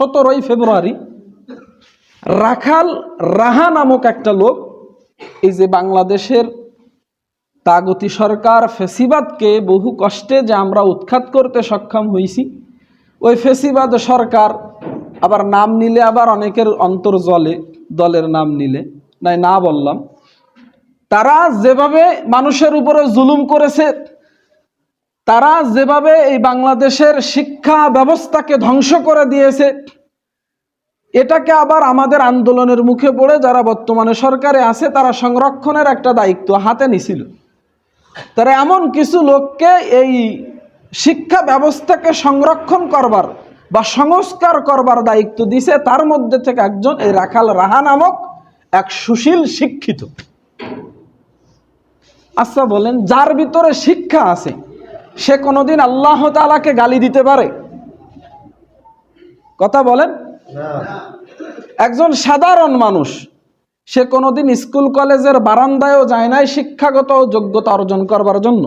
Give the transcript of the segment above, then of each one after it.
17ই ফেব্রুয়ারি রাখাল রাহা নামক একটা লোক এই যে বাংলাদেশের তাগতি সরকার ফেসিবাদকে বহু কষ্টে যে আমরা উৎখাত করতে সক্ষম হয়েছি, ওই ফেসিবাদ সরকার আবার নাম নিলে আবার অনেকের অন্তর জ্বলে, দলের নাম নিলে না বললাম, তারা যেভাবে মানুষের উপরে জুলুম করেছে, তারা যেভাবে এই বাংলাদেশের শিক্ষা ব্যবস্থাকে ধ্বংস করে দিয়েছে, এটাকে আবার আমাদের আন্দোলনের মুখে পড়ে যারা বর্তমানে সরকারে আছে তারা সংরক্ষণের একটা দায়িত্ব হাতে নিছিল। তারা এমন কিছু লোককে এই শিক্ষা ব্যবস্থাকে সংরক্ষণ করবার বা সংস্কার করবার দায়িত্ব দিছে। তার মধ্যে থেকে একজন এই রাখাল রাহা নামক এক সুশীল শিক্ষিত। আচ্ছা বলেন, যার ভিতরে শিক্ষা আছে সে কোনোদিন আল্লাহ তাআলাকে গালি দিতে পারে? কথা বলেন। একজন সাধারণ মানুষ, সে কোনোদিন স্কুল কলেজের বারান্দায়ও যায় নাই শিক্ষাগত যোগ্যতা অর্জন করবার জন্য,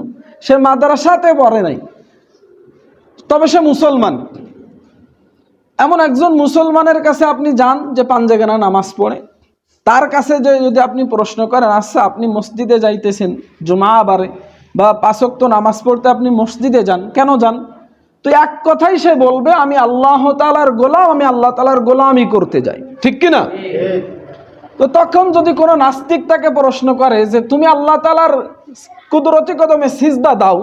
সে মাদ্রাসাতে পড়ে নাই, তবে সে মুসলমান। এমন একজন মুসলমানের কাছে আপনি যান যে পাঞ্জেগানা নামাজ পড়ে, তার কাছে যে যদি আপনি প্রশ্ন করেন, আচ্ছা আপনি মসজিদে যাইতেছেন জুমা বারে বা 5 ওয়াক্ত নামাজ পড়তে আপনি মসজিদে যান, কেন যান? তো এক কথাই সে বলবে, আমি আল্লাহ তাআলার গোলাম, আমি আল্লাহ তাআলার গোলামি করতে যাই। ঠিক কিনা? তো তখন যদি কোনো নাস্তিক তাকে প্রশ্ন করে যে তুমি আল্লাহ তাআলার কুদরতি কদমে সিজদা দাও,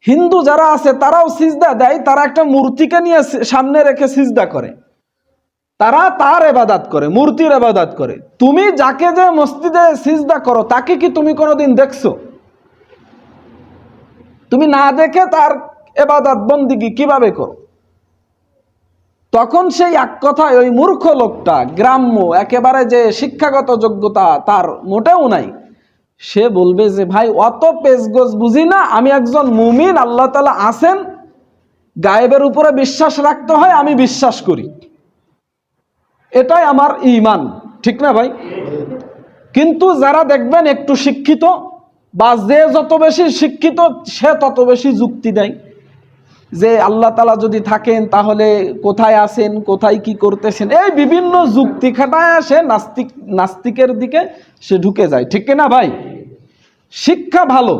হিন্দু যারা আছে তারাও সিজদা দেয়, তারা একটা মূর্তিকে নিয়ে সামনে রেখে সিজদা করে, তারা তার ইবাদত করে, মূর্তির ইবাদত করে। তুমি যাকে যে মসজিদে সিজদা করো তাকে কি তুমি কোনোদিন দেখছো? তুমি না দেখে তার ইবাদত বন্দিগি কিভাবে করো? তখন সেই এক কথায় ওই মূর্খ লোকটা, গ্রাম্য, একেবারে যে শিক্ষাগত যোগ্যতা তার মোটেও নাই, সে বলবে যে ভাই অত পেশগোজ বুঝি না, আমি একজন মুমিন, আল্লাহ তাআলা আছেন, গায়েবের উপরে বিশ্বাস রাখতে হয়, আমি বিশ্বাস করি, এটাই আমার ঈমান। ঠিক না ভাই? কিন্তু যারা দেখবেন একটু শিক্ষিত বা যে যত বেশি শিক্ষিত সে তত বেশি যুক্তি দেয় যে আল্লাহ তাআলা যদি থাকেন তাহলে কোথায় আছেন, কোথায় কি করতেছেন, এই বিভিন্ন যুক্তি খাটায় সে নাস্তিকের দিকে সে ঢুকে যায়। ঠিক না ভাই? শিক্ষা ভালো,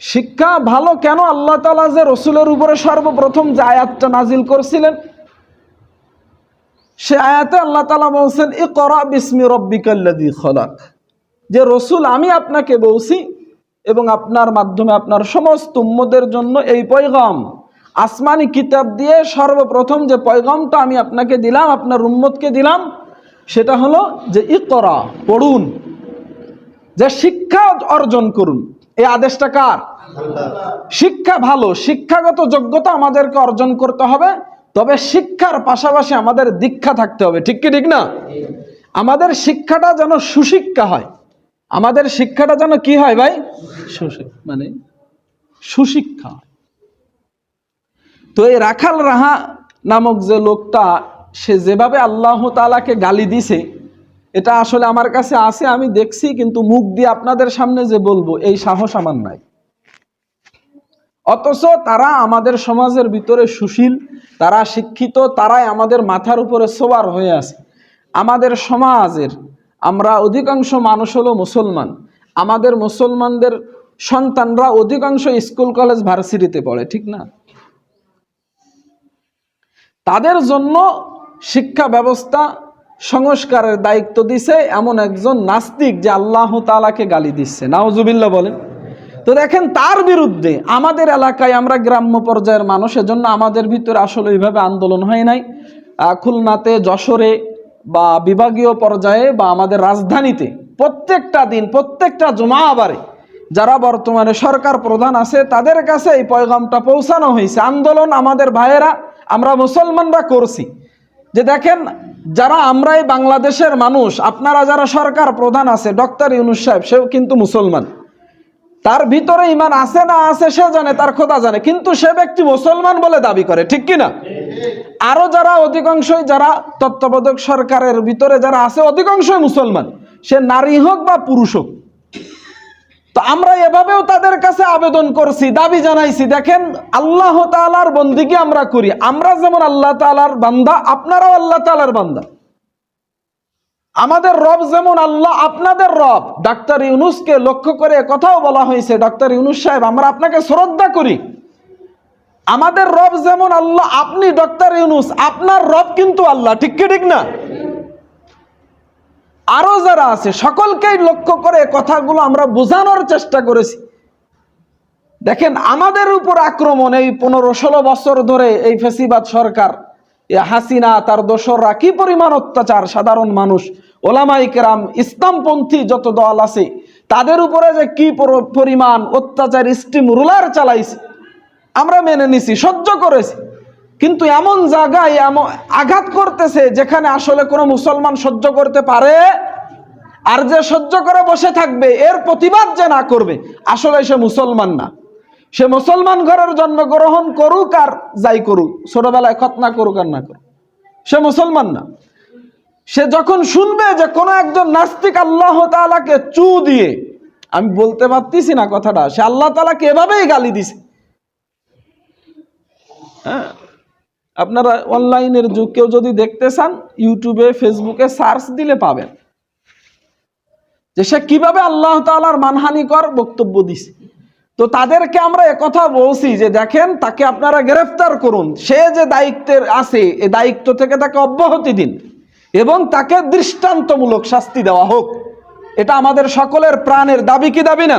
শিক্ষা ভালো কেন? আল্লাহ তাআলা যে রসুলের উপরে সর্বপ্রথম যে আয়াতটা নাজিল করছিলেন, সে আয়াতে আল্লাহ তাআলা বলছেন ইকরা বিসমি রাব্বিকাল্লাযী খলাক, যে রসুল আমি আপনাকে বলছি এবং আপনার মাধ্যমে আপনার সমস্ত উম্মতের জন্য এই পয়গাম, আসমানি কিতাব দিয়ে সর্বপ্রথম যে পয়গামটা আমি আপনাকে দিলাম, আপনার উম্মতকে দিলাম, সেটা হলো যে ইকরা, পড়ুন, যে শিক্ষা অর্জন করুন। এই আদেশটা কার? শিক্ষা ভালো, শিক্ষাগত যোগ্যতা আমাদেরকে অর্জন করতে হবে, তবে শিক্ষার পাশাপাশি আমাদের দীক্ষা থাকতে হবে। ঠিক কি ঠিক না? আমাদের শিক্ষাটা যেন সুশিক্ষা হয়, আমাদের শিক্ষাটা যেন কি হয় ভাই? মানে সুশিক্ষা। তো এই রাখাল রাহা নামক যে লোকটা, সে যেভাবে আল্লাহ তাআলাকে গালি দিছে, এটা আসলে আমার কাছে আছে, আমি দেখছি, কিন্তু মুখ দিয়ে আপনাদের সামনে যে বলবো এই সাহস আমার নাই। অথচ তারা আমাদের সমাজের ভিতরে সুশীল, তারা শিক্ষিত, তারাই আমাদের মাথার উপরে সওয়ার হয়ে আছে। আমাদের সমাজের আমরা অধিকাংশ মানুষ হলো মুসলমান, আমাদের মুসলমানদের সন্তানরা অধিকাংশ স্কুল কলেজ ভার্সিটিতে পড়ে। ঠিক না? তাদের জন্য শিক্ষা ব্যবস্থা সংস্কারের দায়িত্ব দিছে এমন একজন নাস্তিক যে আল্লাহ তাআলাকে গালি দিচ্ছে। নাউজুবিল্লাহ বলেন। তো দেখেন, তার বিরুদ্ধে আমাদের এলাকায়, আমরা গ্রাম্য পর্যায়ের মানুষ, এজন্য আমাদের ভিতরে আসলে এইভাবে আন্দোলন হয় নাই। খুলনাতে, যশোরে বা বিভাগীয় পর্যায়ে বা আমাদের রাজধানীতে প্রত্যেকটা দিন, প্রত্যেকটা জুমাবারে যারা বর্তমানে সরকার প্রধান আছে তাদের কাছে এই পয়গামটা পৌঁছানো হয়েছে। আন্দোলন আমাদের ভাইয়েরা, আমরা মুসলমানরা করছি, যে দেখেন যারা আমরা এই বাংলাদেশের মানুষ, আপনারা যারা সরকার প্রধান আছে, ডক্টর ইউনূস সাহেব, সেও কিন্তু মুসলমান, তার ভিতরে ঈমান আছে না আছে সে জানে, তার খোদা জানে, কিন্তু সে ব্যক্তি মুসলমান বলে দাবি করে। ঠিক কিনা? আরো যারা অধিকাংশই, যারা তত্ত্বাবধায়ক সরকারের ভিতরে যারা আছে, অধিকাংশই মুসলমান, সে নারী হোক বা পুরুষ হোক। তো আমরা এভাবেও তাদের কাছে আবেদন করছি, দাবি জানাইছি, দেখেন আল্লাহ তাআলার বন্দেগী আমরা করি, আমরা যেমন আল্লাহ তাআলার বান্দা, আপনারাও আল্লাহ তাআলার বান্দা। আমাদের রব যেমন আল্লাহ, আপনাদের রব। ডাক্তার ইউনূসকে লক্ষ্য করে কথাও বলা হয়েছে, ডাক্তার ইউনূস সাহেব, আমরা আপনাকে শ্রদ্ধা করি। আমাদের রব যেমন আল্লাহ, আপনি ডক্টর ইউনূস, আপনার রব কিন্তু আল্লাহ, ঠিক কি ঠিক না? আরো যারা আছে সকলকেই লক্ষ্য করে কথাগুলো আমরা বোঝানোর চেষ্টা করেছি। দেখেন আমাদের উপর আক্রমণ, এই 15-16 বছর ধরে এই ফ্যাসিবাদ সরকার, হাসিনা তার দোসররা কি পরিমাণ অত্যাচার, সাধারণ মানুষ, ওলামায়ে কেরাম, ইসলামপন্থী যত দল আছে তাদের উপরে যে কি পরিমাণ অত্যাচার, স্টিম রুলার চালাইছে, আমরা মেনে নিছি, সহ্য করেছি। কিন্তু এমন জায়গায় এমন আঘাত করতেছে যেখানে আসলে কোনো মুসলমান সহ্য করতে পারে, আর যে সহ্য করে বসে থাকবে, এর প্রতিবাদ যে না করবে, আসলে সে মুসলমান না। সে মুসলমান ঘরের জন্মগ্রহণ করুক আর যাই করুক, ছোটবেলায় খতনা করুক আর না করুক, সে মুসলমান না। সে যখন শুনবে যে কোনো একজন নাস্তিক আল্লাহ তাআলাকে চু দিয়ে, আমি বলতে পারতেছি না কথাটা, সে আল্লাহ তাআলাকে এভাবেই গালি দিছে। হ্যাঁ, আপনারা অনলাইনের যুগ, কেউ যদি দেখতে চান ইউটিউবে ফেসবুকে সার্চ দিলে পাবেন যে সে কিভাবে আল্লাহ তাআলার মানহানিকর বক্তব্য দিছে। তো তাদেরকে আমরা একথা বলছি যে দেখেন, তাকে আপনারা গ্রেফতার করুন, সে যে দায়িত্বের আছে এই দায়িত্ব থেকে তাকে অব্যাহতি দিন এবং তাকে দৃষ্টান্তমূলক শাস্তি দেওয়া হোক। এটা আমাদের সকলের প্রাণের দাবি, কি দাবি না?